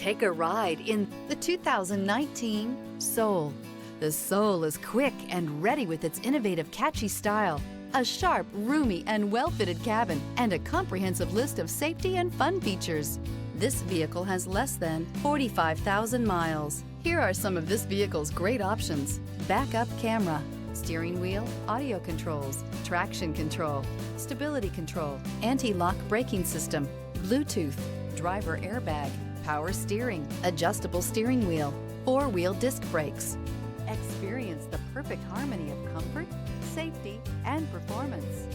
Take a ride in the 2019 Soul. The Soul is quick and ready with its innovative, catchy style, a sharp, roomy, and well-fitted cabin, and a comprehensive list of safety and fun features. This vehicle has less than 45,000 miles. Here are some of this vehicle's great options: backup camera, steering wheel audio controls, traction control, stability control, anti-lock braking system, Bluetooth, driver airbag, power steering, adjustable steering wheel, four-wheel disc brakes. Experience the perfect harmony of comfort, safety, and performance.